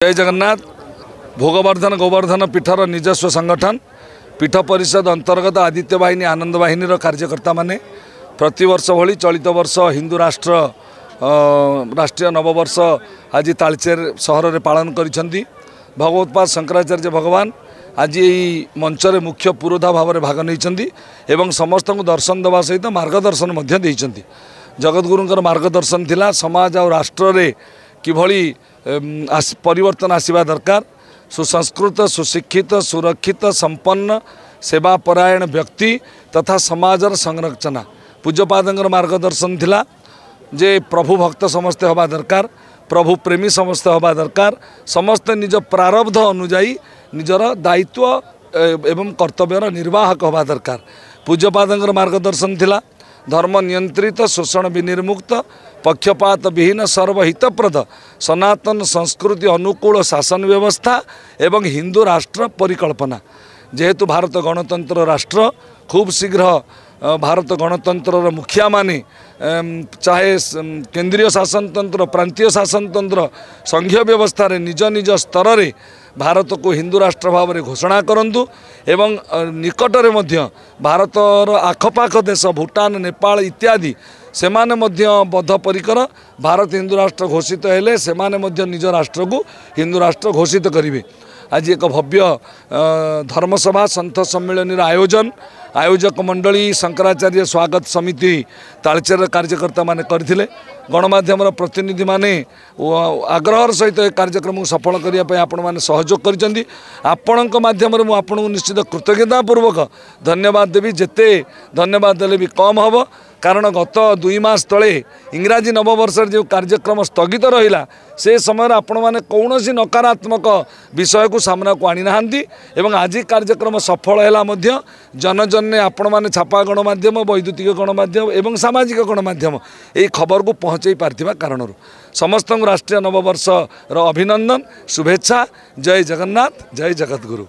जय जगन्नाथ। भोगवर्धन गोवर्धन पीठर निजस्व संगठन पीठ परिषद अंतर्गत आदित्य बाहिनी आनंद बाहिनी कार्यकर्ता माने प्रतिवर्ष भली चलित वर्ष हिंदू राष्ट्र राष्ट्रीय नववर्ष आज तालचेर सहर में पालन करिसेंती। भगवत्पाद शंकराचार्य भगवान आज यही मंच रे मुख्य पुरोधा भाव में भाग नहीं एवं समस्त को दर्शन देवा सहित मार्गदर्शन देइसेंती। जगद्गुरुंकर मार्गदर्शन थिला समाज और राष्ट्र रे किभली परिवर्तन आसवा दरकार। सुसंस्कृत सुशिक्षित सुरक्षित संपन्न सेवापरायण व्यक्ति तथा समाजर संरचना पूज्यपादंकर मार्गदर्शन थिला जे प्रभु भक्त समस्ते हवा दरकार, प्रभु प्रेमी समस्ते हवा दरकार। समस्ते निज प्रारब्ध अनुजाई निजर दायित्व एवं कर्तव्यर निर्वाहक हवा दरकार। पूज्यपादंकर मार्गदर्शन थिला धर्म नियंत्रित शोषण विनिर्मुक्त पक्षपात विहीन सर्वहितप्रद सनातन संस्कृति अनुकूल शासन व्यवस्था एवं हिंदू राष्ट्र परिकल्पना। जेहेतु भारत गणतंत्र राष्ट्र खूब शीघ्र भारत गणतंत्र मुखिया माने चाहे केंद्रीय शासन तंत्र प्रांतीय शासन तंत्र संघीय व्यवस्था रे निज निज स्तर रे भारत को हिंदू राष्ट्र भाव में घोषणा करंतु एवं निकटरे मध्य भारतर आखपाख देश भूटान नेपाल इत्यादि सेमाने मध्य बद्धपरिकर भारत हिंदू राष्ट्र घोषित हेले सेमाने मध्य निज राष्ट्र को हिंदू राष्ट्र घोषित करिवे। आज एक भव्य धर्मसभा संत सम्मेलन आयोजन आयोजक मंडली शंकराचार्य स्वागत समिति तालचेर कार्यकर्ता माने करथिले। गणमाध्यम प्रतिनिधि माने आग्रहर सहित कार्यक्रम को सफल करने आपण मैंने सहयोग कर आपणक माध्यम आपको निश्चित कृतज्ञतापूर्वक धन्यवाद देवी। जेते धन्यवाद देले भी कम हम कारण गत 2 मास तले इंग्राजी नववर्ष जो कार्यक्रम स्थगित रहिला से समय आपण मैंने कौन नकारात्मक विषय को सामना को आनी नहांती एवं आज कार्यक्रम सफल है जनजन ने आपण मैंने छापा गणमाध्यम वैद्युतिक गणमाध्यम एवं सामाजिक गणमाध्यम यही खबर को पहुँचाई पार्थिबा कारण समस्त राष्ट्रीय नववर्ष अभिनंदन शुभेच्छा। जय जगन्नाथ जय जगद्गुरु।